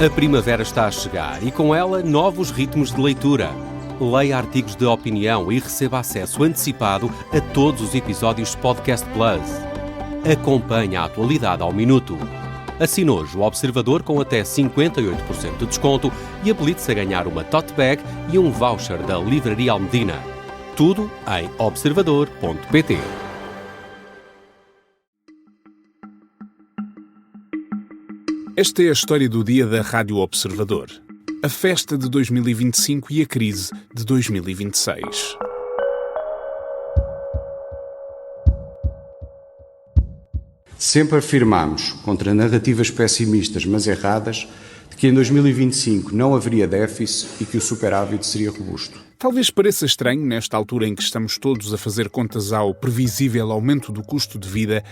A primavera está a chegar e com ela novos ritmos de leitura. Leia artigos de opinião e receba acesso antecipado a todos os episódios de Podcast Plus. Acompanhe a atualidade ao minuto. Assine hoje o Observador com até 58% de desconto e habilite-se a ganhar uma tote bag e um voucher da Livraria Almedina. Tudo em observador.pt. Esta é a história do dia da Rádio Observador. A festa de 2025 e a crise de 2026. Sempre afirmámos, contra narrativas pessimistas mas erradas, de que em 2025 não haveria déficit e que o superávit seria robusto. Talvez pareça estranho, nesta altura em que estamos todos a fazer contas ao previsível aumento do custo de vida,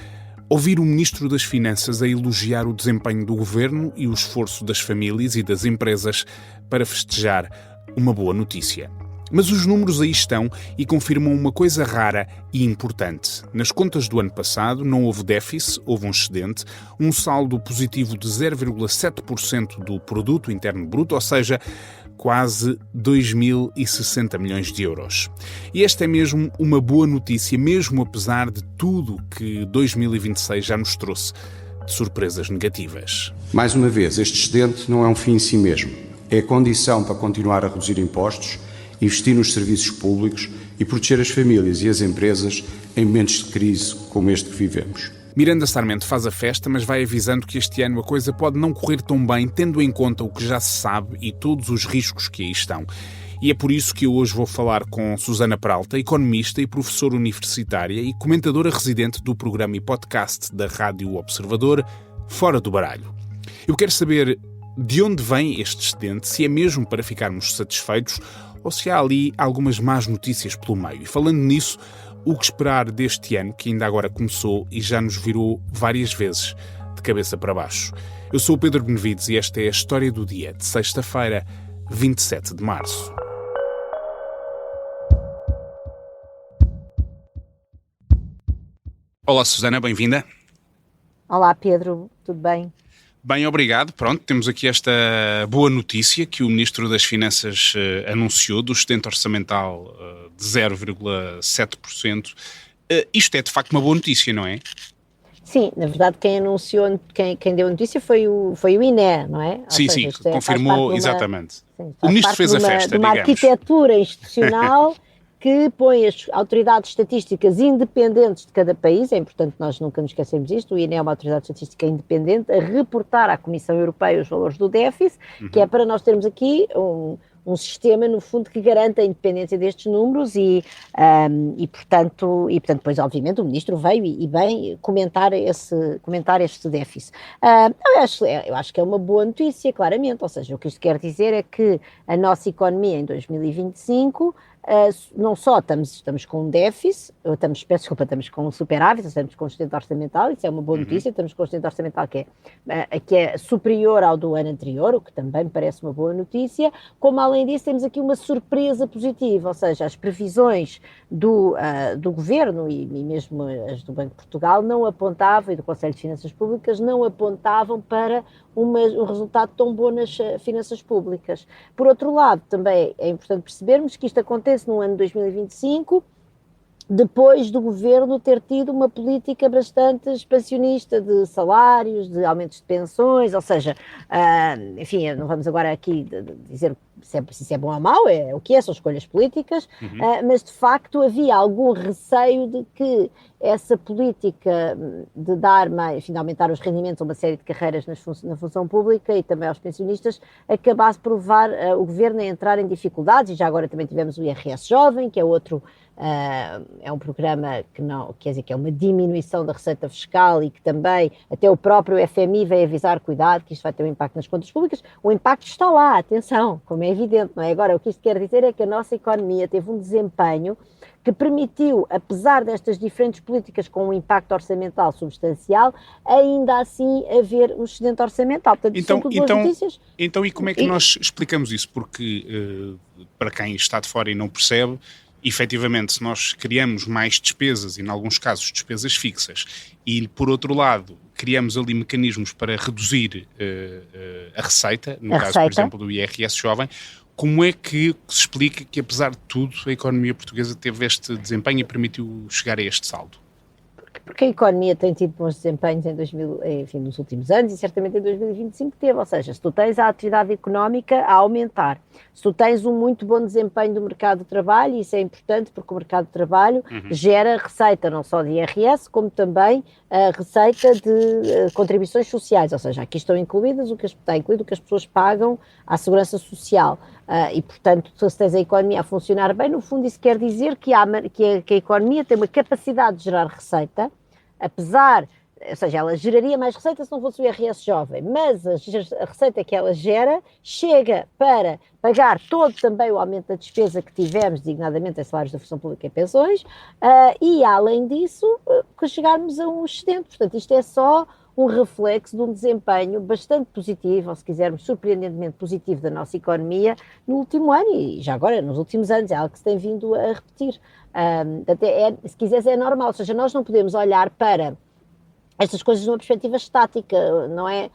ouvir o Ministro das Finanças a elogiar o desempenho do Governo e o esforço das famílias e das empresas para festejar uma boa notícia. Mas os números aí estão e confirmam uma coisa rara e importante. Nas contas do ano passado não houve déficit, houve um excedente, um saldo positivo de 0,7% do produto interno bruto, ou seja, quase 2.060 milhões de euros. E esta é mesmo uma boa notícia, mesmo apesar de tudo que 2026 já nos trouxe de surpresas negativas. Mais uma vez, este excedente não é um fim em si mesmo. É a condição para continuar a reduzir impostos, investir nos serviços públicos e proteger as famílias e as empresas em momentos de crise como este que vivemos. Miranda Sarmento faz a festa, mas vai avisando que este ano a coisa pode não correr tão bem, tendo em conta o que já se sabe e todos os riscos que aí estão. E é por isso que eu hoje vou falar com Susana Peralta, economista e professora universitária e comentadora residente do programa e podcast da Rádio Observador, Fora do Baralho. Eu quero saber de onde vem este excedente, se é mesmo para ficarmos satisfeitos ou se há ali algumas más notícias pelo meio. E falando nisso, o que esperar deste ano, que ainda agora começou e já nos virou várias vezes de cabeça para baixo. Eu sou o Pedro Benevides e esta é a história do dia de sexta-feira, 27 de março. Olá, Susana, bem-vinda. Olá, Pedro, tudo bem? Bem, obrigado. Pronto, temos aqui esta boa notícia que o Ministro das Finanças anunciou, do excedente orçamental de 0,7%. Isto é, de facto, uma boa notícia, não é? Sim, na verdade, quem anunciou, quem deu a notícia foi o INE, não é? Sim, sim, confirmou, exatamente. Sim, o Ministro fez a festa, de uma digamos. arquitetura institucional que põe as autoridades estatísticas independentes de cada país, é importante nós nunca nos esquecermos disto, o INE é uma autoridade estatística independente, a reportar à Comissão Europeia os valores do déficit, que é para nós termos aqui um sistema, no fundo, que garante a independência destes números e portanto, depois, obviamente, o Ministro veio e bem comentar este déficit. Eu acho que é uma boa notícia, claramente, ou seja, o que isto quer dizer é que a nossa economia em 2025... não só estamos com um déficit, estamos com um superávit, estamos com um excedente orçamental, isso é uma boa notícia, estamos com um excedente orçamental que é superior ao do ano anterior, o que também me parece uma boa notícia, como além disso temos aqui uma surpresa positiva, ou seja, as previsões do Governo e mesmo as do Banco de Portugal não apontavam, e do Conselho de Finanças Públicas, não apontavam para um resultado tão bom nas finanças públicas. Por outro lado, também é importante percebermos que isto acontece no ano de 2025, depois do Governo ter tido uma política bastante expansionista de salários, de aumentos de pensões, ou seja, enfim, não vamos agora aqui dizer se isso é bom ou mau, é o que é, são escolhas políticas, mas de facto havia algum receio de que essa política de dar mais, enfim, de aumentar os rendimentos a uma série de carreiras na função pública e também aos pensionistas, acabasse por levar o Governo a entrar em dificuldades, e já agora também tivemos o IRS Jovem, que é outro, é um programa que não, quer dizer, que é uma diminuição da receita fiscal e que também, até o próprio FMI veio avisar, cuidado, que isto vai ter um impacto nas contas públicas. O impacto está lá, atenção, como é evidente, não é? Agora, o que isto quer dizer é que a nossa economia teve um desempenho que permitiu, apesar destas diferentes políticas com um impacto orçamental substancial, ainda assim haver um excedente orçamental. Portanto, são tudo boas notícias. Então, e como é que nós explicamos isso? Porque, para quem está de fora e não percebe, efetivamente, se nós criamos mais despesas, e em alguns casos despesas fixas, e por outro lado criamos ali mecanismos para reduzir a receita, no A caso, receita. por exemplo, do IRS jovem. Como é que se explica que, apesar de tudo, a economia portuguesa teve este desempenho e permitiu chegar a este saldo? Porque a economia tem tido bons desempenhos nos últimos anos e certamente em 2025 teve, ou seja, se tu tens a atividade económica a aumentar, se tu tens um muito bom desempenho do mercado de trabalho, isso é importante porque o mercado de trabalho gera receita não só de IRS, como também a receita de contribuições sociais, ou seja, aqui estão incluídas está incluído o que as pessoas pagam à segurança social. E, portanto, se tens a economia a funcionar bem, no fundo isso quer dizer que a economia tem uma capacidade de gerar receita, ou seja, ela geraria mais receita se não fosse o IRS jovem, mas a receita que ela gera chega para pagar todo também o aumento da despesa que tivemos, designadamente em salários da função pública e pensões, e além disso, chegarmos a um excedente. Portanto, isto é só um reflexo de um desempenho bastante positivo, ou se quisermos, surpreendentemente positivo da nossa economia no último ano e já agora nos últimos anos, é algo que se tem vindo a repetir. Se quiseres é normal, ou seja, nós não podemos olhar para estas coisas numa perspectiva estática, não é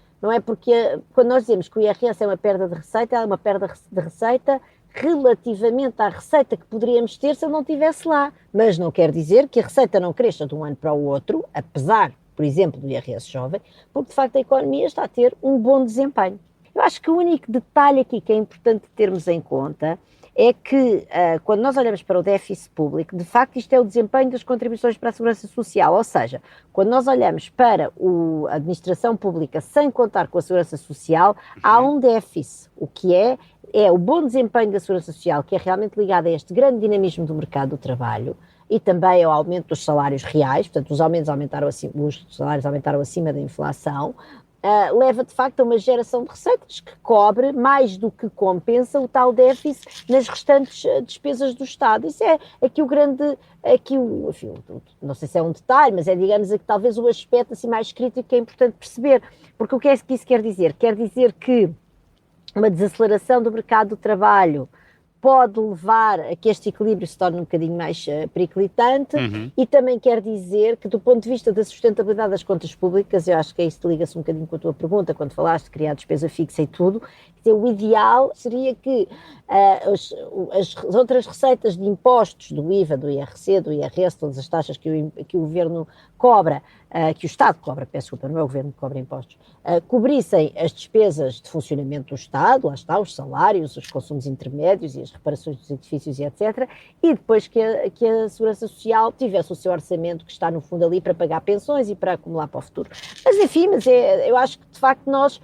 porque quando nós dizemos que o IRS é uma perda de receita, é uma perda de receita relativamente à receita que poderíamos ter se ele não estivesse lá, mas não quer dizer que a receita não cresça de um ano para o outro, apesar, por exemplo, do IRS jovem, porque de facto a economia está a ter um bom desempenho. Eu acho que o único detalhe aqui que é importante termos em conta é que quando nós olhamos para o déficit público, de facto isto é o desempenho das contribuições para a segurança social, ou seja, quando nós olhamos para a administração pública sem contar com a segurança social, há um déficit, o que é o bom desempenho da segurança social, que é realmente ligado a este grande dinamismo do mercado do trabalho, e também ao aumento dos salários reais, portanto os salários aumentaram acima da inflação, leva de facto a uma geração de receitas que cobre mais do que compensa o tal déficit nas restantes despesas do Estado. Isso é aqui não sei se é um detalhe, mas é, digamos, aqui, talvez o aspecto assim, mais crítico que é importante perceber, porque o que é que isso quer dizer? Quer dizer que uma desaceleração do mercado do trabalho pode levar a que este equilíbrio se torne um bocadinho mais periclitante e também quer dizer que, do ponto de vista da sustentabilidade das contas públicas, eu acho que isso liga-se um bocadinho com a tua pergunta, quando falaste de criar despesa fixa e tudo, o ideal seria que as outras receitas de impostos, do IVA, do IRC, do IRS, todas as taxas que o Governo cobra, que o Estado cobra, peço desculpa, não é o Governo que cobra impostos, cobrissem as despesas de funcionamento do Estado, lá está, os salários, os consumos intermédios e as reparações dos edifícios e etc. E depois que a Segurança Social tivesse o seu orçamento que está no fundo ali para pagar pensões e para acumular para o futuro. Mas enfim, eu acho que de facto nós...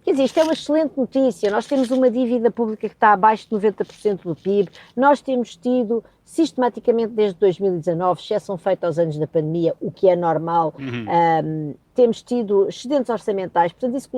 Quer dizer, isto é uma excelente notícia, nós temos uma dívida pública que está abaixo de 90% do PIB, nós temos tido sistematicamente desde 2019, exceção feita aos anos da pandemia, o que é normal, temos tido excedentes orçamentais, portanto isso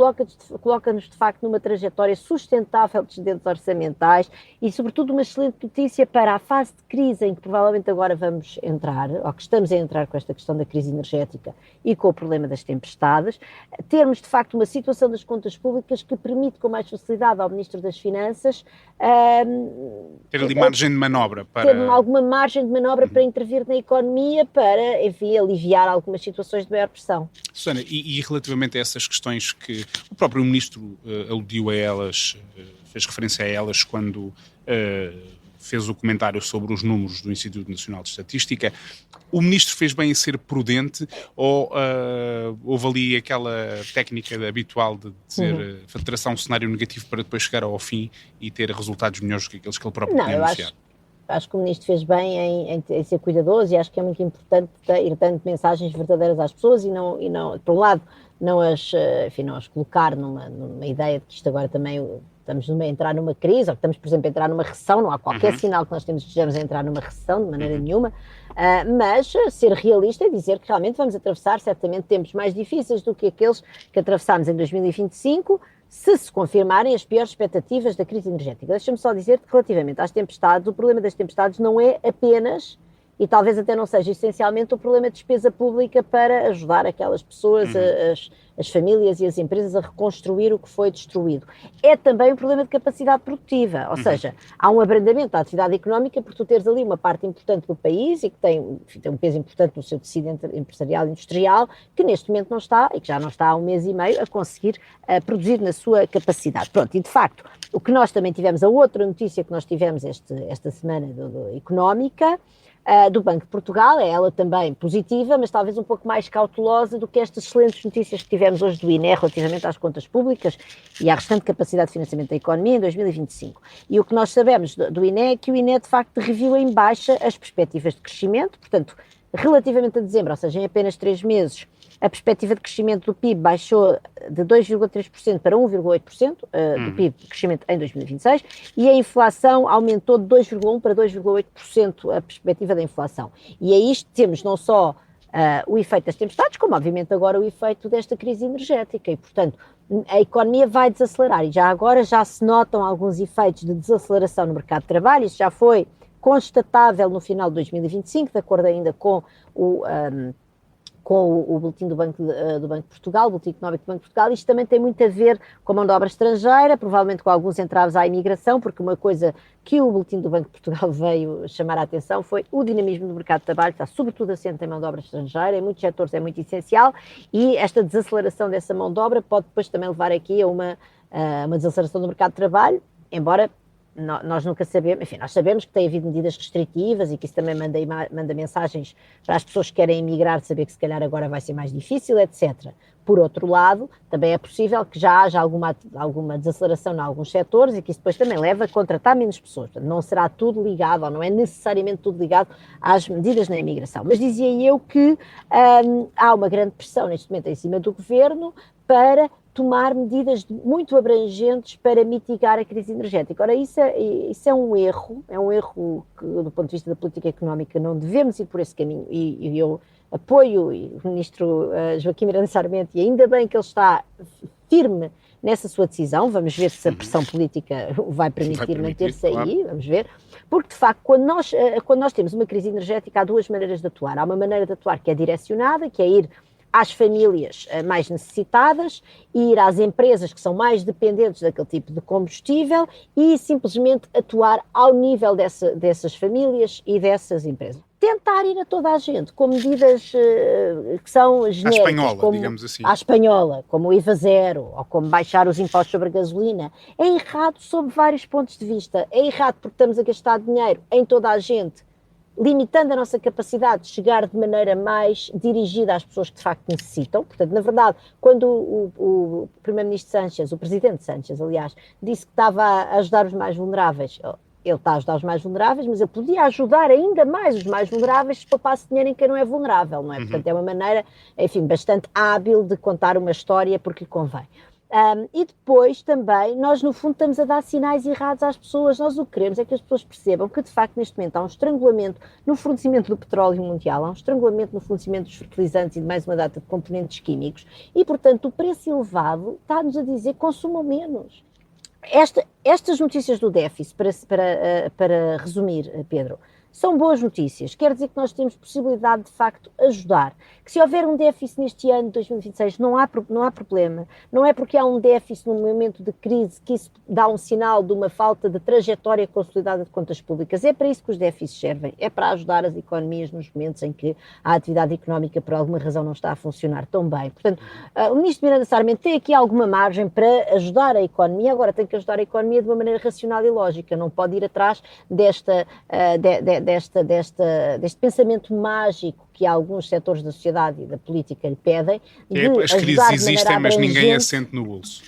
coloca-nos de facto numa trajetória sustentável de excedentes orçamentais e sobretudo uma excelente notícia para a fase de crise em que provavelmente agora vamos entrar, ou que estamos a entrar com esta questão da crise energética e com o problema das tempestades, termos de facto uma situação das contas públicas que permite com mais facilidade ao Ministro das Finanças ter ali margem de manobra para... Ter alguma margem de manobra para intervir na economia, para, enfim, aliviar algumas situações de maior pressão. Susana, e relativamente a essas questões que o próprio Ministro aludiu a elas, fez referência a elas quando fez o comentário sobre os números do Instituto Nacional de Estatística, o Ministro fez bem em ser prudente ou houve ali aquela técnica habitual de dizer, de traçar um cenário negativo para depois chegar ao fim e ter resultados melhores do que aqueles que ele próprio tinha anunciado? Acho que o Ministro fez bem em ser cuidadoso e acho que é muito importante ir dando mensagens verdadeiras às pessoas e não por um lado, não as colocar numa ideia de que isto agora também estamos a entrar numa crise, ou que estamos, por exemplo, a entrar numa recessão, não há qualquer sinal que nós estejamos a entrar numa recessão, de maneira nenhuma, mas ser realista e dizer que realmente vamos atravessar certamente tempos mais difíceis do que aqueles que atravessámos em 2025, se confirmarem as piores expectativas da crise energética. Deixa-me só dizer que relativamente às tempestades, o problema das tempestades não é apenas e talvez até não seja essencialmente o problema de despesa pública para ajudar aquelas pessoas, as famílias e as empresas a reconstruir o que foi destruído. É também um problema de capacidade produtiva, ou seja, há um abrandamento da atividade económica por tu teres ali uma parte importante do país e que tem um peso importante no seu tecido empresarial e industrial, que neste momento não está, e que já não está há um mês e meio, a conseguir produzir na sua capacidade. Pronto, e de facto, o que nós também tivemos, a outra notícia que nós tivemos esta semana económica, do Banco de Portugal, é ela também positiva, mas talvez um pouco mais cautelosa do que estas excelentes notícias que tivemos hoje do INE relativamente às contas públicas e à restante capacidade de financiamento da economia em 2025. E o que nós sabemos do INE é que o INE de facto reviu em baixa as perspectivas de crescimento, portanto, relativamente a dezembro, ou seja, em apenas 3 meses, a perspectiva de crescimento do PIB baixou de 2,3% para 1,8% do PIB de crescimento em 2026 e a inflação aumentou de 2,1% para 2,8% a perspectiva da inflação. E aí temos não só o efeito das tempestades, como obviamente agora o efeito desta crise energética e, portanto, a economia vai desacelerar e já agora já se notam alguns efeitos de desaceleração no mercado de trabalho, isso já foi constatável no final de 2025, de acordo ainda com o boletim do Banco de Portugal, o boletim económico do Banco de Portugal. Isto também tem muito a ver com a mão de obra estrangeira, provavelmente com alguns entraves à imigração, porque uma coisa que o boletim do Banco de Portugal veio chamar a atenção foi o dinamismo do mercado de trabalho, está sobretudo assente em mão de obra estrangeira, em muitos setores é muito essencial, e esta desaceleração dessa mão de obra pode depois também levar aqui a uma desaceleração do mercado de trabalho, embora nós nunca sabemos, enfim, nós sabemos que tem havido medidas restritivas e que isso também manda mensagens para as pessoas que querem emigrar, de saber que se calhar agora vai ser mais difícil, etc. Por outro lado, também é possível que já haja alguma desaceleração em alguns setores e que isso depois também leva a contratar menos pessoas. Portanto, não será tudo ligado, ou não é necessariamente tudo ligado às medidas na imigração. Mas dizia eu que há uma grande pressão neste momento em cima do governo para tomar medidas muito abrangentes para mitigar a crise energética. Ora, isso é um erro que, do ponto de vista da política económica, não devemos ir por esse caminho, e eu apoio o ministro Joaquim Miranda Sarmento, e ainda bem que ele está firme nessa sua decisão. Vamos ver se a pressão política o vai permitir manter-se aí, claro. Vamos ver, porque de facto quando nós temos uma crise energética há duas maneiras de atuar. Há uma maneira de atuar que é direcionada, que é ir às famílias mais necessitadas e ir às empresas que são mais dependentes daquele tipo de combustível e simplesmente atuar ao nível dessas famílias e dessas empresas. Tentar ir a toda a gente com medidas que são genéricas. À espanhola, digamos assim. À espanhola, como o IVA zero ou como baixar os impostos sobre a gasolina. É errado sob vários pontos de vista. É errado porque estamos a gastar dinheiro em toda a gente, limitando a nossa capacidade de chegar de maneira mais dirigida às pessoas que de facto necessitam. Portanto, na verdade, quando o Primeiro-Ministro Sánchez, o Presidente Sánchez, aliás, disse que estava a ajudar os mais vulneráveis, ele está a ajudar os mais vulneráveis, mas ele podia ajudar ainda mais os mais vulneráveis se poupasse dinheiro em quem não é vulnerável, não é? Portanto, é uma maneira, enfim, bastante hábil de contar uma história porque lhe convém. E depois também, nós no fundo estamos a dar sinais errados às pessoas. Nós o que queremos é que as pessoas percebam que de facto neste momento há um estrangulamento no fornecimento do petróleo mundial, há um estrangulamento no fornecimento dos fertilizantes e de mais uma data de componentes químicos e, portanto, o preço elevado está-nos a dizer que consumam menos. Estas notícias do déficit, para resumir, Pedro, são boas notícias. Quer dizer que nós temos possibilidade de facto ajudar. Que se houver um déficit neste ano de 2026 não há problema. Não é porque há um déficit num momento de crise que isso dá um sinal de uma falta de trajetória consolidada de contas públicas. É para isso que os déficits servem. É para ajudar as economias nos momentos em que a atividade económica por alguma razão não está a funcionar tão bem. Portanto, o ministro Miranda Sarmento tem aqui alguma margem para ajudar a economia. Agora tem que ajudar a economia de uma maneira racional e lógica. Não pode ir atrás deste pensamento mágico que alguns setores da sociedade e da política lhe pedem. As crises existem, mas ninguém assente no bolso.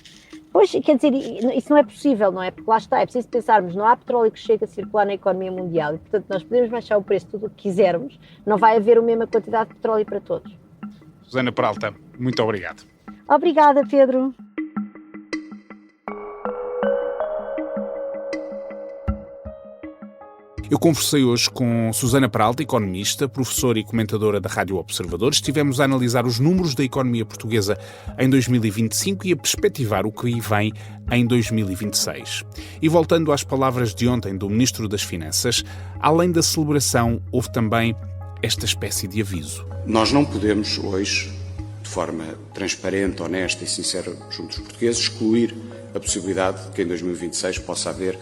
Pois, quer dizer, isso não é possível, não é? Porque lá está, é preciso pensarmos, não há petróleo que chegue a circular na economia mundial e, portanto, nós podemos baixar o preço de tudo o que quisermos, não vai haver a mesma quantidade de petróleo para todos. Susana Peralta, muito obrigado. Obrigada, Pedro. Eu conversei hoje com Susana Peralta, economista, professora e comentadora da Rádio Observador. Estivemos a analisar os números da economia portuguesa em 2025 e a perspectivar o que aí vem em 2026. E voltando às palavras de ontem do Ministro das Finanças, além da celebração, houve também esta espécie de aviso. Nós não podemos hoje, de forma transparente, honesta e sincera junto dos portugueses, excluir a possibilidade de que em 2026 possa haver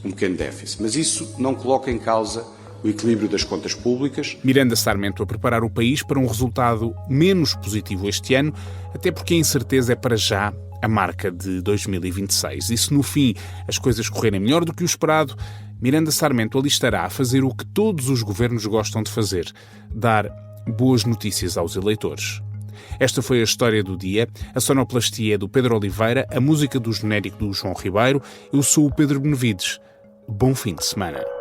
um pequeno déficit. Mas isso não coloca em causa o equilíbrio das contas públicas. Miranda Sarmento a preparar o país para um resultado menos positivo este ano, até porque a incerteza é para já a marca de 2026. E se no fim as coisas correrem melhor do que o esperado, Miranda Sarmento ali estará a fazer o que todos os governos gostam de fazer: dar boas notícias aos eleitores. Esta foi a história do dia. A sonoplastia é do Pedro Oliveira, a música do genérico do João Ribeiro. Eu sou o Pedro Benevides. Bom fim de semana.